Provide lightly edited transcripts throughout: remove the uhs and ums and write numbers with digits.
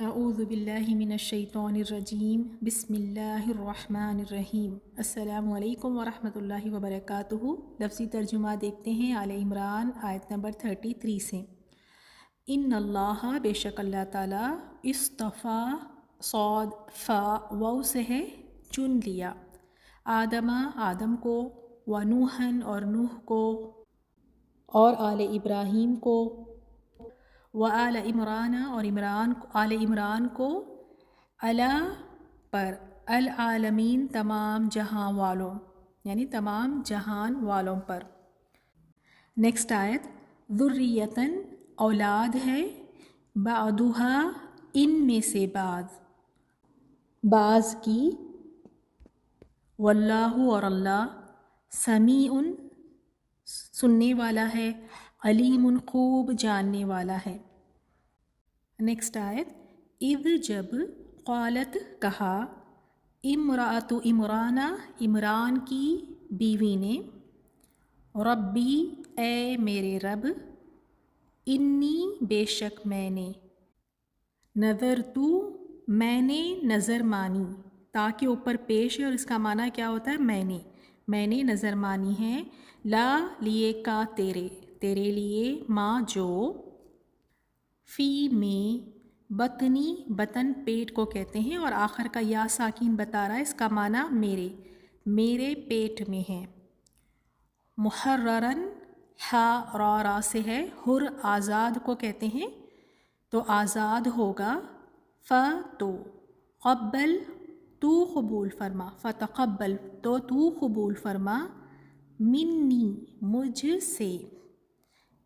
اعوذ باللہ من الشیطان الرجیم بسم اللہ الرحمن الرحیم۔ السلام علیکم ورحمۃ اللہ وبرکاتہ۔ لفظی ترجمہ دیکھتے ہیں آل عمران آیت نمبر 33 سے۔ ان اللہ بے شک اللہ تعالیٰ اصطفیٰ صاد فا واو سے ہے چن لیا، آدم کو، و نوحن اور نوح کو، اور آل ابراہیم کو، و آل عمران اور آل عمران کو، علی پر، العالمین تمام جہاں والوں، یعنی تمام جہان والوں پر۔ نیکسٹ آیت، ذریتاً اولاد ہے، بعدھا ان میں سے بعض کی، واللہ اور اللہ، سمیع سننے والا ہے، علیم خوب جاننے والا ہے۔ نیکسٹ آیت، اذ جب، قالت کہا، امرأۃ عمران عمران کی بیوی نے، ربی اے میرے رب، انی بے شک میں نے، نذرت میں نے نظر مانی، تاکہ اوپر پیش ہے اور اس کا معنی کیا ہوتا ہے میں نے نظر مانی ہے، لا لیے کا تیرے لیے، ماں جو، فی میں، بطنی بطن پیٹ کو کہتے ہیں اور آخر کا یا ساکین بتا رہا ہے اس کا معنی میرے پیٹ میں ہے، محررن ہا را سے ہے، حر آزاد کو کہتے ہیں تو آزاد ہوگا، تو قبل تو قبول فرما، فتقبل تو قبول فرما، منی مجھ سے،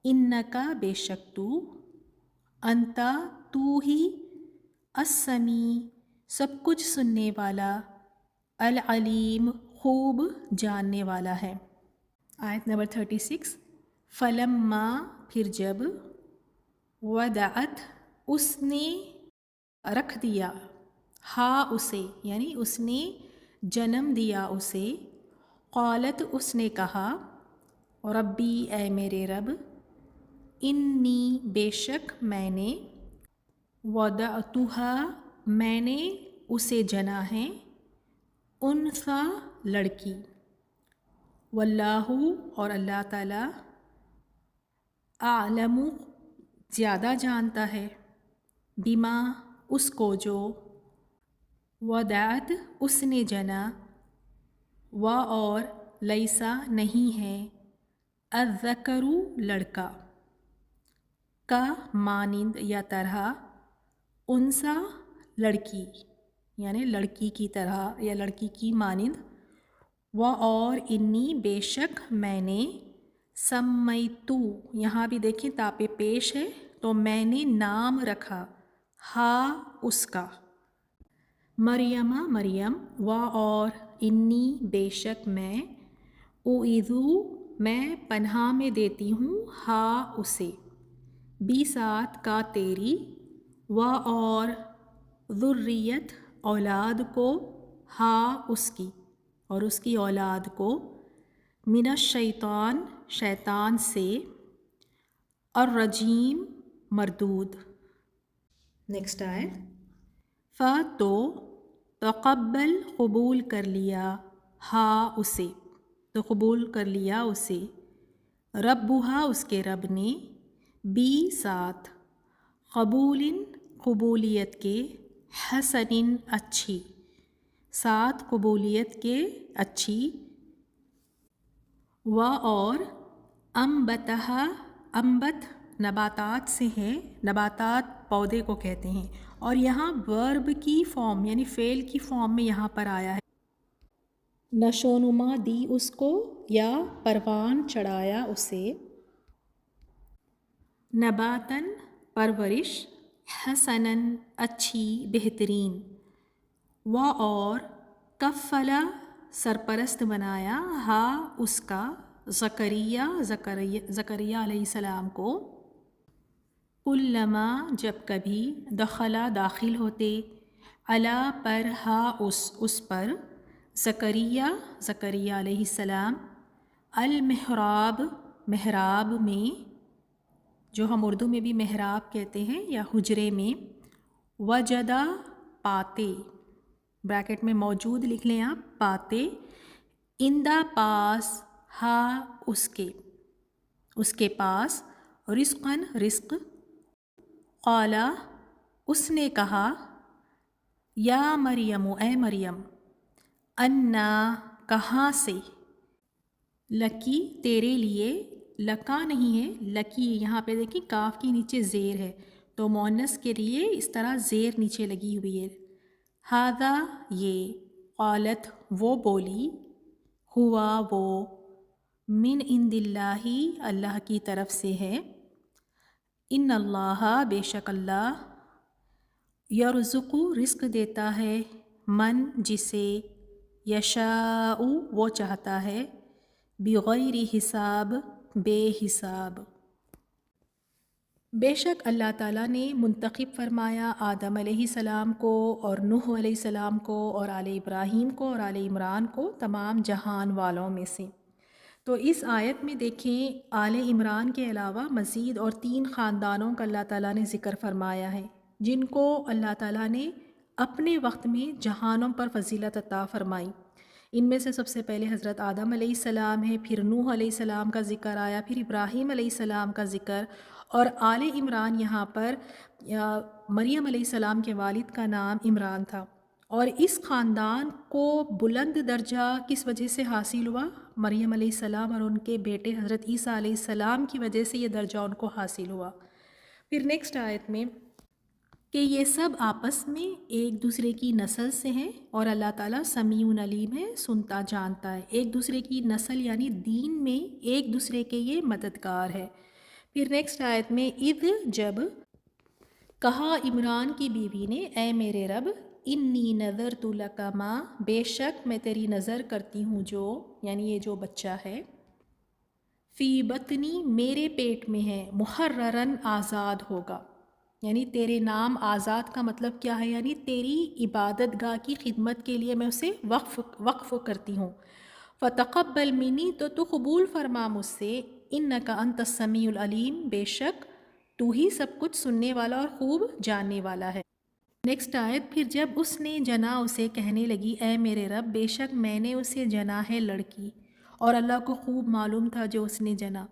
انکا بے شک تو، انتا تو ہی، السمیع سب کچھ سننے والا، العلیم خوب جاننے والا ہے۔ آیت نمبر 36، فلما پھر جب، ودعت اس نے رکھ دیا، اسے یعنی اس نے جنم دیا اسے، قالت اس نے کہا، ربی اے میرے رب، انی بے شک میں نے، وضعتها میں نے اسے جنا ہے، انثی لڑکی، واللہ اور اللہ تعالیٰ، اعلم زیادہ جانتا ہے، بما اس کو جو، وضعت اس نے جنا، و اور لیسا نہیں ہے، الذکر لڑکا، کا مانند یا طرح، انثی لڑکی یعنی لڑکی کی طرح یا لڑکی کی مانند، و اور انی بے شک میں نے، سمیتو یہاں بھی دیکھیں تاپ پیش ہے تو میں نے نام رکھا، اس کا، مریم، و اور انی بے شک میں، اعیذو میں پناہ میں دیتی ہوں، اسے، بی ساتھ کا تیری، و اور ذریت اولاد کو، اس کی اور اس کی اولاد کو، من الشیطان شیطان سے، الرجیم مردود۔ نیکسٹ آیت، تو تقبل قبول کر لیا، اسے تو قبول کر لیا اسے، ربھا اس کے رب نے، بی ساتھ، قبولیت کے، حسن اچھی، ساتھ قبولیت کے اچھی، و اور انبت نباتات سے ہے، نباتات پودے کو کہتے ہیں اور یہاں ورب کی فارم یعنی فعل کی فارم میں یہاں پر آیا ہے، نشو نما دی اس کو یا پروان چڑھایا اسے، نباتاً پرورش، حسناً اچھی بہترین، و اور کفلا سرپرست بنایا، اس کا، زکریا علیہ السلام کو، کلما جب کبھی، داخل ہوتے، علی پر، اس پر، زکریا علیہ السلام، المحراب محراب میں، جو ہم اردو میں بھی محراب کہتے ہیں یا حجرے میں، وجدا پاتے، بریکٹ میں موجود لکھ لیں آپ، پاتے، اندہ پاس، ہا اس کے پاس، رزقاً رزق، قالا اس نے کہا، یا مریم اے مریم، انا کہاں سے، لکی تیرے لیے، لکا نہیں ہے لکی، یہاں پہ دیکھیں کاف کی نیچے زیر ہے تو مؤنث کے لیے اس طرح زیر نیچے لگی ہوئی ہے، ہاذا یہ، قالت وہ بولی، ہوا وہ، من عند اللہ اللہ کی طرف سے ہے، ان اللہ بے شک اللہ، یرزق رزق دیتا ہے، من جسے، یشاء وہ چاہتا ہے، بغیر حساب بے حساب۔ بے شک اللہ تعالیٰ نے منتخب فرمایا آدم علیہ السلام کو اور نوح علیہ السلام کو اور آل ابراہیم کو اور آل عمران کو تمام جہان والوں میں سے۔ تو اس آیت میں دیکھیں آل عمران کے علاوہ مزید اور 3 خاندانوں کا اللہ تعالیٰ نے ذکر فرمایا ہے جن کو اللہ تعالیٰ نے اپنے وقت میں جہانوں پر فضیلت عطا فرمائی۔ ان میں سے سب سے پہلے حضرت آدم علیہ السلام ہے، پھر نوح علیہ السلام کا ذکر آیا، پھر ابراہیم علیہ السلام کا ذکر، اور آل عمران یہاں پر مریم علیہ السلام کے والد کا نام عمران تھا، اور اس خاندان کو بلند درجہ کس وجہ سے حاصل ہوا؟ مریم علیہ السلام اور ان کے بیٹے حضرت عیسیٰ علیہ السلام کی وجہ سے یہ درجہ ان کو حاصل ہوا۔ پھر نیکسٹ آیت میں کہ یہ سب آپس میں ایک دوسرے کی نسل سے ہیں اور اللہ تعالیٰ سمیع علیم ہے، سنتا جانتا ہے، ایک دوسرے کی نسل یعنی دین میں ایک دوسرے کے یہ مددگار ہے۔ پھر نیکسٹ آیت میں اذ جب، کہا عمران کی بیوی نے، اے میرے رب، انی نذرت لک ما، بے شک میں تیری نظر کرتی ہوں جو، یعنی یہ جو بچہ ہے، فی بطنی میرے پیٹ میں ہے، محررن آزاد ہوگا، یعنی تیرے نام آزاد کا مطلب کیا ہے؟ یعنی تیری عبادت گاہ کی خدمت کے لیے میں اسے وقف کرتی ہوں، فتقبل منی تو قبول فرما مجھ سے، انک انت السمیع العلیم، بے شک تو ہی سب کچھ سننے والا اور خوب جاننے والا ہے۔ نیکسٹ آیت، پھر جب اس نے جنا اسے کہنے لگی، اے میرے رب، بے شک میں نے اسے جنا ہے لڑکی، اور اللہ کو خوب معلوم تھا جو اس نے جنا،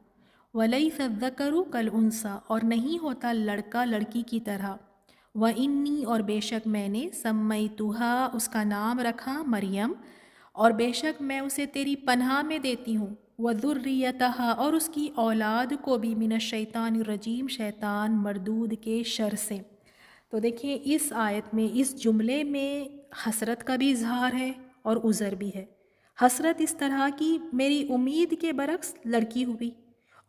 وَلَيْسَ الذَّكَرُ كَالْأُنثَىٰ، اور نہیں ہوتا لڑکا لڑکی کی طرح، وَإِنِّي اور بے شک میں نے، سَمَّيْتُهَا اس کا نام رکھا مریم، اور بے شک میں اسے تیری پناہ میں دیتی ہوں، وَذُرِّيَّتَهَا اور اس کی اولاد کو بھی، مِنَ الشَّيْطَانِ الرَّجِيمِ شیطان مردود کے شر سے۔ تو دیکھیں اس آیت میں اس جملے میں حسرت کا بھی اظہار ہے اور عذر بھی ہے۔ حسرت اس طرح کی میری امید کے برعکس لڑکی ہوئی،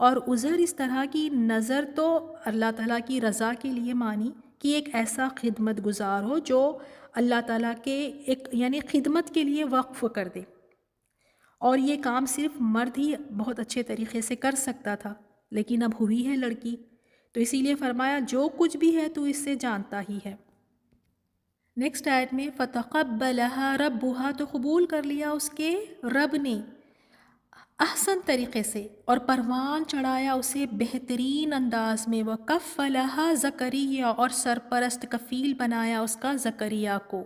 اور عذر اس طرح کی نظر تو اللہ تعالیٰ کی رضا کے لیے مانی کہ ایک ایسا خدمت گزار ہو جو اللہ تعالیٰ کے ایک یعنی خدمت کے لیے وقف کر دے، اور یہ کام صرف مرد ہی بہت اچھے طریقے سے کر سکتا تھا، لیکن اب ہوئی ہے لڑکی، تو اسی لیے فرمایا جو کچھ بھی ہے تو اس سے جانتا ہی ہے۔ نیکسٹ آیت میں فتقبلها ربها، تو قبول کر لیا اس کے رب نے، احسن طریقے سے، اور پروان چڑھایا اسے بہترین انداز میں، وَكَفَّلَهَا زکریا، اور سرپرست کفیل بنایا اس کا زکریا کو۔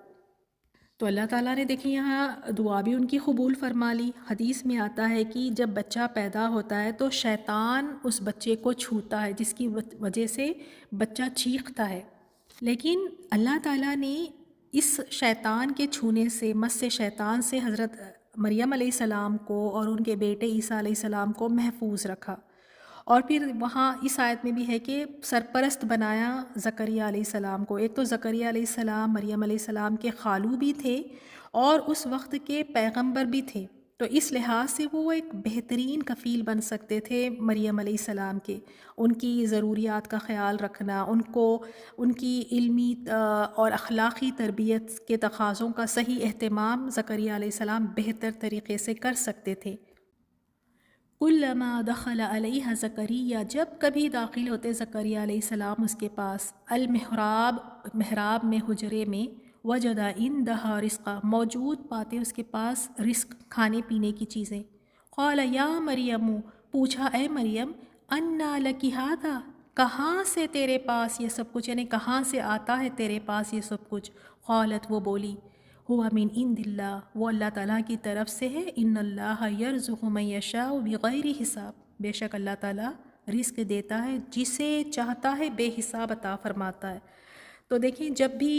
تو اللہ تعالیٰ نے دیکھیں یہاں دعا بھی ان کی قبول فرما لی۔ حدیث میں آتا ہے کہ جب بچہ پیدا ہوتا ہے تو شیطان اس بچے کو چھوتا ہے، جس کی وجہ سے بچہ چیختا ہے، لیکن اللہ تعالیٰ نے اس شیطان کے چھونے سے، مس شیطان سے حضرت مریم علیہ السلام کو اور ان کے بیٹے عیسیٰ علیہ السلام کو محفوظ رکھا، اور پھر وہاں اس آیت میں بھی ہے کہ سرپرست بنایا زکریا علیہ السلام کو۔ ایک تو زکریا علیہ السلام مریم علیہ السلام کے خالو بھی تھے اور اس وقت کے پیغمبر بھی تھے، تو اس لحاظ سے وہ ایک بہترین کفیل بن سکتے تھے مریم علیہ السلام کے، ان کی ضروریات کا خیال رکھنا، ان کو ان کی علمی اور اخلاقی تربیت کے تقاضوں کا صحیح اہتمام زکریا علیہ السلام بہتر طریقے سے کر سکتے تھے۔ کلما دخل علیہ زکریا، جب کبھی داخل ہوتے زکریا علیہ السلام اس کے پاس، المحراب محراب میں، حجرے میں، وجد عندہا رزقا، موجود پاتے اس کے پاس رزق، کھانے پینے کی چیزیں، قال یا مریم، پوچھا اے مریم، انا لکی ھذا، کہاں سے تیرے پاس یہ سب کچھ، یعنی کہاں سے آتا ہے تیرے پاس یہ سب کچھ؟ قالت، وہ بولی، ہوا من عند اللہ، وہ اللہ تعالیٰ کی طرف سے ہے، ان اللہ یرزق من یشاء بغیر حساب، بے شک اللہ تعالیٰ رزق دیتا ہے جسے چاہتا ہے بے حساب عطا فرماتا ہے۔ تو دیکھیں جب بھی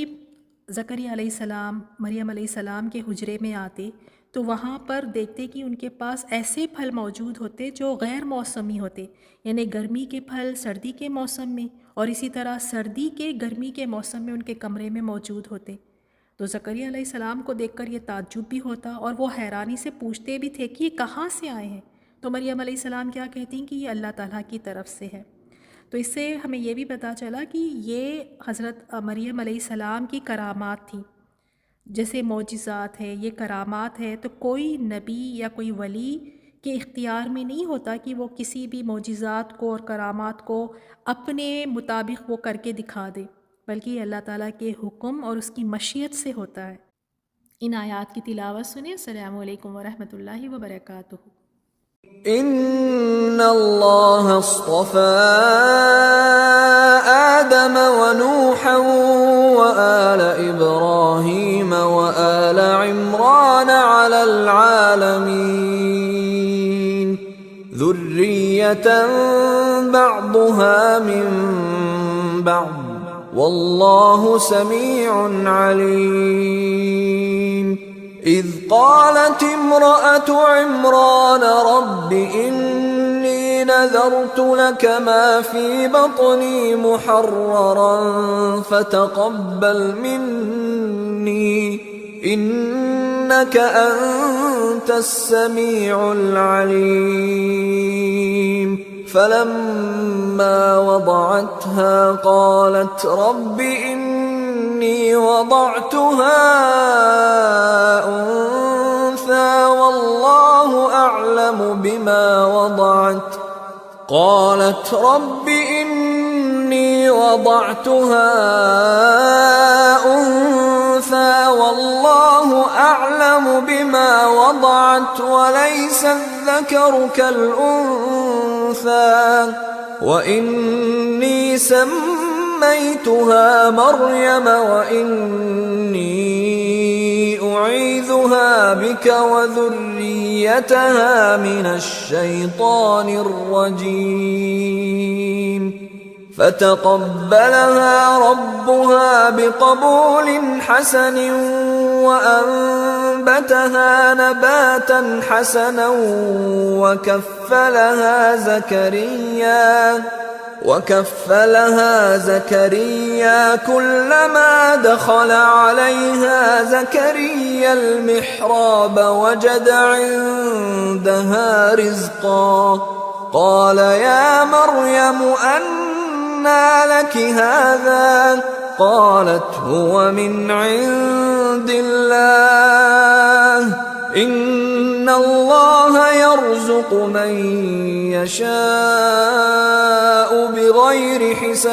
زکریا علیہ السلام مریم علیہ السلام کے حجرے میں آتے تو وہاں پر دیکھتے کہ ان کے پاس ایسے پھل موجود ہوتے جو غیر موسمی ہوتے، یعنی گرمی کے پھل سردی کے موسم میں، اور اسی طرح سردی کے گرمی کے موسم میں ان کے کمرے میں موجود ہوتے۔ تو زکریا علیہ السلام کو دیکھ کر یہ تعجب بھی ہوتا اور وہ حیرانی سے پوچھتے بھی تھے کہ یہ کہاں سے آئے ہیں؟ تو مریم علیہ السلام کیا کہتی ہیں کہ یہ اللہ تعالیٰ کی طرف سے ہے۔ تو اس سے ہمیں یہ بھی پتہ چلا کہ یہ حضرت مریم علیہ السلام کی کرامات تھیں، جیسے معجزات ہے، یہ کرامات ہے، تو کوئی نبی یا کوئی ولی کے اختیار میں نہیں ہوتا کہ وہ کسی بھی معجزات کو اور کرامات کو اپنے مطابق وہ کر کے دکھا دے، بلکہ یہ اللہ تعالیٰ کے حکم اور اس کی مشیت سے ہوتا ہے۔ ان آیات کی تلاوت سنیں۔ السلام علیکم ورحمۃ اللہ وبرکاتہ۔ ان اللہ اصطفى آدم ونوحا وآل ابراہیم وآل عمران على العالمین ذریة بعضها من بعض واللہ سمیع علیم۔ اذ قالت امرأة عمران رب انی نذرت لك ما في بطني محررا فتقبل مني انك انت السميع العليم۔ فلما وضعتها قالت رب إني وضعتها أنثى والله أعلم بما وضعت قالت رب إني وضعتها أنثى والله أعلم بما وضعت وليس الذكر كالأنثى وإني سميتها مريم وإني أعيذها بك وذريتها من الشيطان الرجيم فتقبلها ربها بقبول حسن وأنبتها نباتا حسنا وكفلها زكريا كلما دخل عليها زكريا المحراب وجد عندها رزقا قال يا مريم أنى لك هذا قالت هو من عند الله إن الله يرزق من يشاء بغير حساب۔